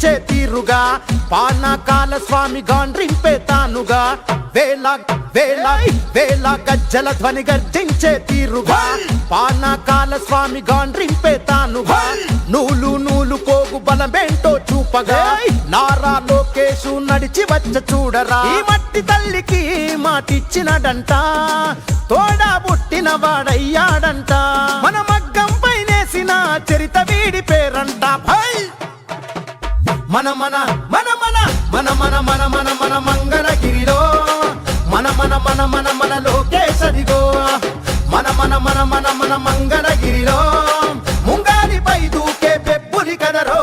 గర్జించే తీరుగా పానకాల స్వామి గాండ్రింపే తానుగా వేల వేల వేల గజ్జల ధ్వని గర్జించే తీరుగా పానకాల స్వామి గాండ్రింపే తానుగా నూలు నూలు పోగు బలమేంటో చూపగా నారా లోకేశు నడిచి వచ్చ చూడరా ఈ మట్టి తల్లికి మాటిచ్చినడంట తోడా పుట్టిన వాడయ్యాడంట మన మగ్గం పైనేసిన చరిత వీడి పేరంట మన మన మన మన మన మన మన మన మన మంగళగిరిలో మన మన మన మన మన లోకేశదిగో మన మన మన మన మన మంగళగిరిలో ముంగాలిపై దూకే పెప్పులి కదరో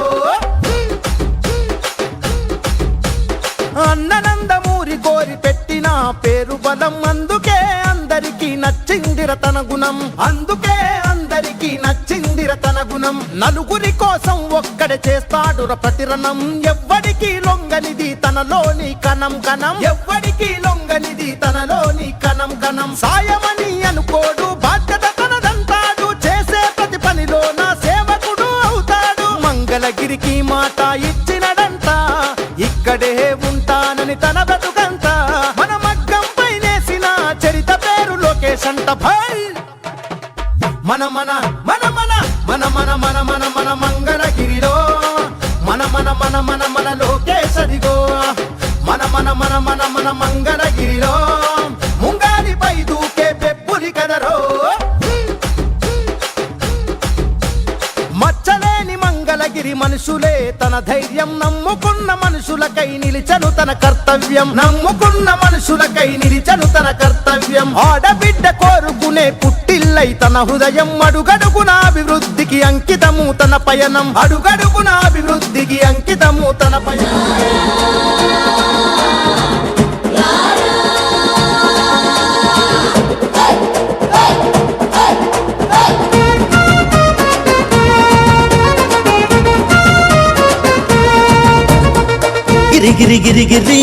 అన్ననందమూరి గోరి పెట్టిన పేరు బలం అందుకే అందరికీ నచ్చిందిర తన గుణం అందుకే అందరికీ నచ్చిందిర తన గుణం నలుగురి కోసం ఒక్కడే చేస్తాడుర ప్రతిరణం ఎవ్వడికి లొంగనిది తనలోని కణం కణం ఎవ్వడికి లొంగనిది తనలోని కణం కణం సాయమని అనుకోడు బాధ్యత తనదంటాడు చేసే ప్రతి పనిలో నా సేవకుడు అవుతాడు మంగళగిరికి మాట ఇచ్చినడంట ఇక్కడే ఉంటానని తన బతుకంత మన మగ్గం పైనేసిన చరిత పేరు లోకేశ్ అంట భయ్ మన మన మన మన మన మన మన మన మన మంగళగిరిలో మన మన మన మన మన లోకేశదిగో మన మన మన మన మన మంగళగిరిలో ముంగాలిపై దూకే పెప్పులి కదరో మచ్చలేని మంగళగిరి మనుషులే తన ధైర్యం నమ్ముకున్న మనుషులకై నిలిచను తన కర్తవ్యం నమ్ముకున్న మనుషులకై నిలిచను తన కర్తవ్యం ఆడబిడ్డ కోరుకునే పుట్టిల్లై తన హృదయం అడుగడుగున అభివృద్ధికి అంకితము తన పయనం అడుగడుగున అభివృద్ధికి అంకితము తన పయనం గిరి గిరి గిరి గిరి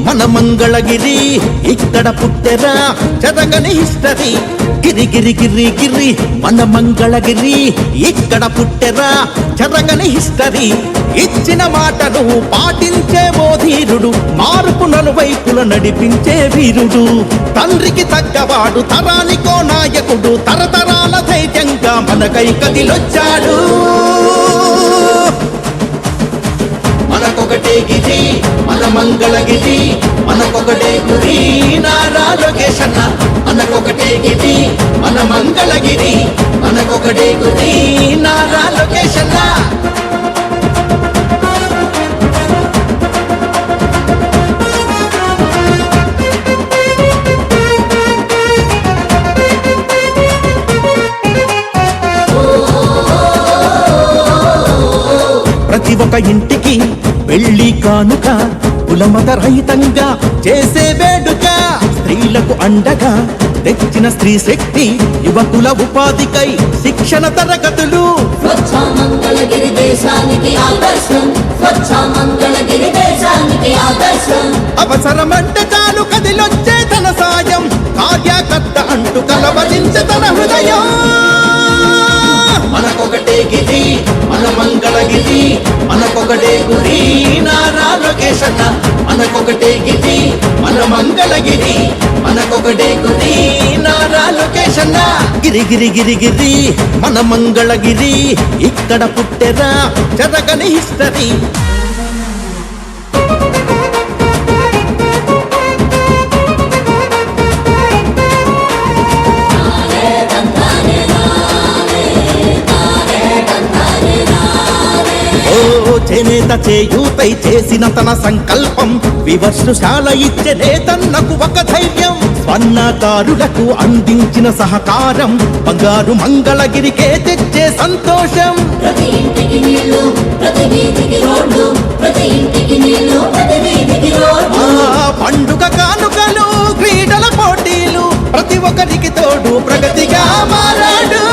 మన మంగళగిరి ఇక్కడ పుట్టెరా చదగని హిస్టరీ గిరి గిరి గిరి గిరి మన మంగళగిరి ఇక్కడ పుట్టెరా చదగని హిస్టరీ ఇచ్చిన మాటను పాటించే ఓ ధీరుడు మార్పు నలువైపుల నడిపించే వీరుడు తండ్రికి తగ్గవాడు తరానికో నాయకుడు తరతరాల ధైర్యంగా మనకై కదిలొచ్చాడు మనకొకటే గిరి మన మంగళగిరి మనకొకటే గురి నారా లోకేశ్ అన్న మనకొకటే గిరి మన మంగళగిరి మనకొకటే గురి నారా లోకేశ్ అన్న ప్రతి ఒక్క ఇంటికి పెళ్లి కానుక కులమత రహితంగా చేసే వేడుక స్త్రీలకు అండగా తెచ్చిన స్త్రీ శక్తి యువకుల ఉపాధికై శిక్షణ తరగతులు స్వచ్ఛ మంగళగిరి దేశానికి ఆదర్శం స్వచ్ఛ మంగళగిరి దేశానికి ఆదర్శం అవసరమంటే చాలు కదిలొచ్చే తన సాయం కార్యకర్త అంటూ కలవరించే తన హృదయం మనకొకటే గిరి మన మంగళగిరి మనకొకటే గురి నారా లోకేశ్ అన్న మనకొకటే గిరి మన మంగళగిరి మనకొకటే గురి నారా లోకేశ్ అన్న గిరి గిరి గిరి గిరి మన మంగళగిరి ఇక్కడ పుట్టెరా చదగని హిస్టరీ చేనేత చేయూతై చేసిన తన సంకల్పం వివర్షశాల ఇచ్చే నేతన్నకు ఒక ధైర్యం స్వర్ణకారులకు అందించిన సహకారం బంగారు మంగళగిరికే తెచ్చే సంతోషం ప్రతి ఇంటికి నీళ్లు ప్రతి వీధికి రోడ్లు ప్రతి ఇంటికి నీళ్లు ప్రతి వీధికి రోడ్లు పండుగ కానుకలు క్రీడల పోటీలు ప్రతి ఒక్కరికి తోడు ప్రగతిగా మారాడు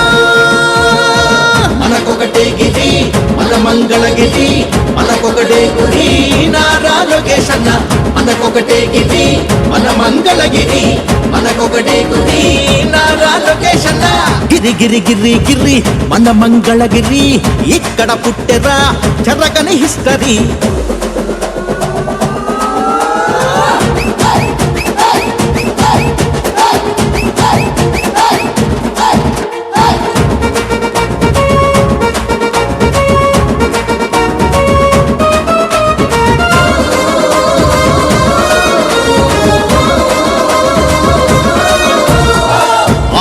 మనకొకటే గిరి మన మంగళగిరి మనకొకటే గురి నారా లోకేశ్ అన్న మనకొకటే గిరి మన మంగళగిరి మనకొకటే గురి నారా లోకేశ్ అన్న గిరి గిరి గిరి గిరి మన మంగళగిరి ఇక్కడ పుట్టెరా చెరగని హిస్టరీ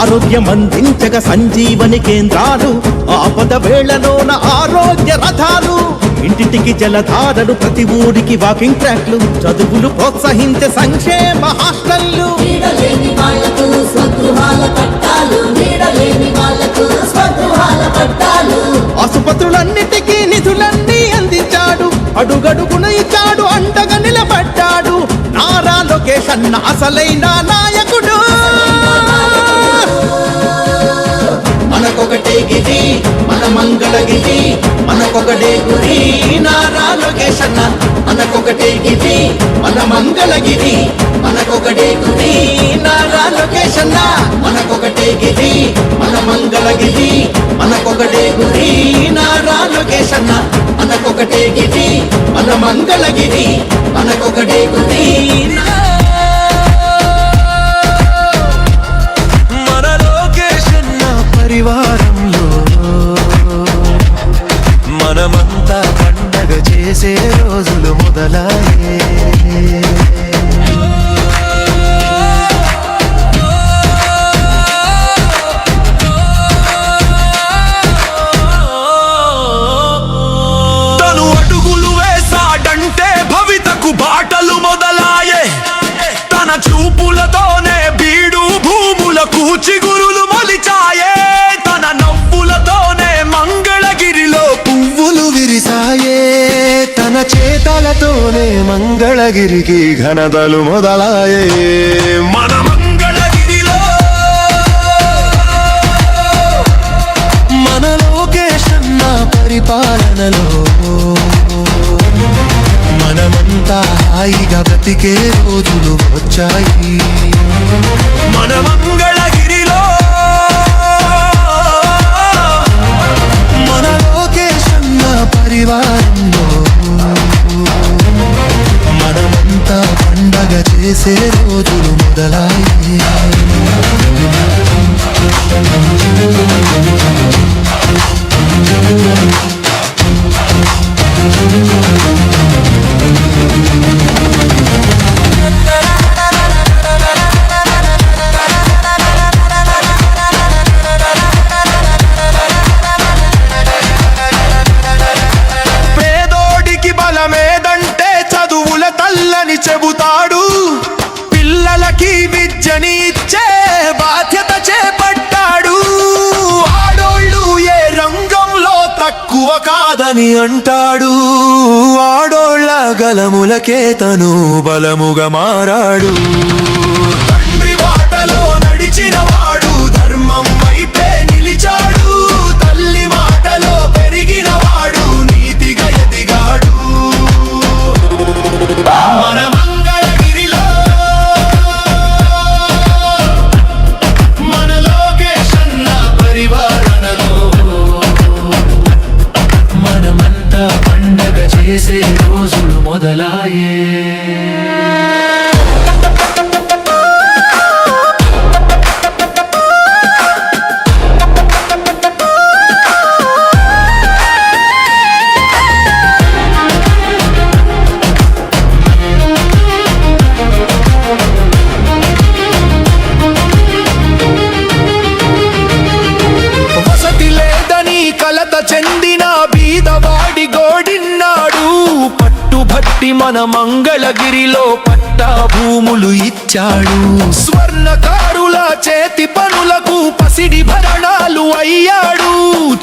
ఆరోగ్యం అందించగ సంజీవని కేంద్రాలు, ఆపద వేళలోన ఆరోగ్య రథాలు, ఇంటింటికి జలధారలు, ప్రతి ఊరికి వాకింగ్ ట్రాక్లు, చదువులు ప్రోత్సహించే సంక్షేమ హాస్టళ్లు. నీడలేని వాళ్లకు స్వగృహాల పట్టాలు, నీడలేని వాళ్లకు స్వగృహాల పట్టాలు. ఆసుపత్రులన్నిటికీ నిధులన్నీ అందించాడు, అడుగడుగున ఇచ్చాడు, అండగా నిలబడ్డాడు. నారా లోకేష్ అన్న అసలైన నాయకుడు. మనకొకటే గిరి మన మంగళగిరి, మనకొకటే గురి నారా లోకేష్ అన్న. మనకొకటే గిరి మన మంగళగిరి, మనకొకటే గురి నారా లోకేష్ అన్న. మనకొకటే గిరి మన మంగళగిరి, మనకొకటే గురి నారా లోకేష్ అన్న. మనకొకటే గిరి మన మంగళగిరి, మనకొకటే గురి. పరివారంలో మనమంతా పండగ చేసే రోజులు మొదలాయే. తను అడుగులు వేసాడంటే భవితకు బాటలు మొదలాయే. తన చూపులతోనే బీడు భూములకు చిగురులు మొలిచాయే. తన నవ్వులతోనే మంగళగిరిలో పువ్వులు విరిసాయే. తన చేతలతోనే మంగళగిరికి ఘనతలు మొదలాయే. మన మంగళగిరిలో మన లోకేష్ అన్న పరిపాలనలో మనమంతా హాయిగా బ్రతికే రోజులు వచ్చాయి. మన మంగళగిరిలో మన లోకేష్ అన్న పరివారంలో మనమంతా పండగ చేసే రోజులు మొదలాయి. పేదోడికి బలమేదంటే చదువుల తల్లని చెబుతాడు. పిల్లలకి విద్యని ఇచ్చే బాధ్యత చేపట్టాడు. ఆడోళ్ళు ఏ రంగంలో తక్కువ కాదని అంటాడు. ఆడోళ్ళ గలములకే తను బలముగా మారాడు. తండ్రి బాటలో నడిచిన వాడు ధర్మం వైపే నిలిచాడు. తల్లి మాటలో పెరిగిన వాడు నీతిగా ఎదిగాడు. మన మంగళగిరిలో మన లోకేష్ అన్న పరివారణలో మనమంతా పండగ చేసే రోజులు మొదలాయే. వసతి లేదని కలత చెందిన బీదవాడి గోడిన్నాడు. పట్టుబట్టి మన మంగళగిరిలో పట్టా భూములు ఇచ్చాడు. స్వర్ణకారుల చేతి పనులకు పసిడి భరణాలు అయ్యాడు.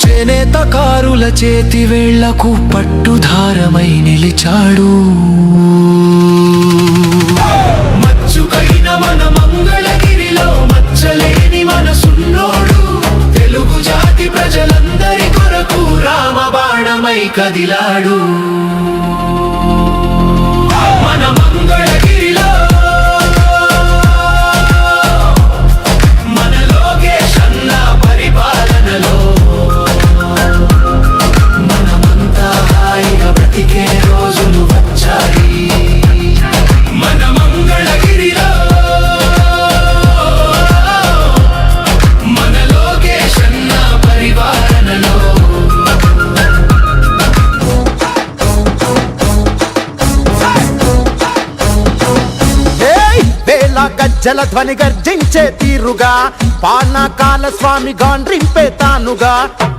చేనేతకారుల చేతి వేళ్లకు పట్టుధారమై నిలిచాడు. మచ్చుకైన మన మంగళగిరిలో మచ్చలేని మనసున్నోడు. తెలుగు జాతి ప్రజలందరి కొరకు రామబాణమై కదిలాడు. మన మంగళగిరిలో మన లోకేష్ అన్న పరిపాలనలో మనమంతా హాయిగా బ్రతికే రోజులు వచ్చాయి. మన మంగళగిరిలో మన లోకేష్ అన్న పరిపాలనలో వేళ గజ్జల ధ్వని గర్జించే తీరుగా పానకాల స్వామి గాండ్రింపే తానుగా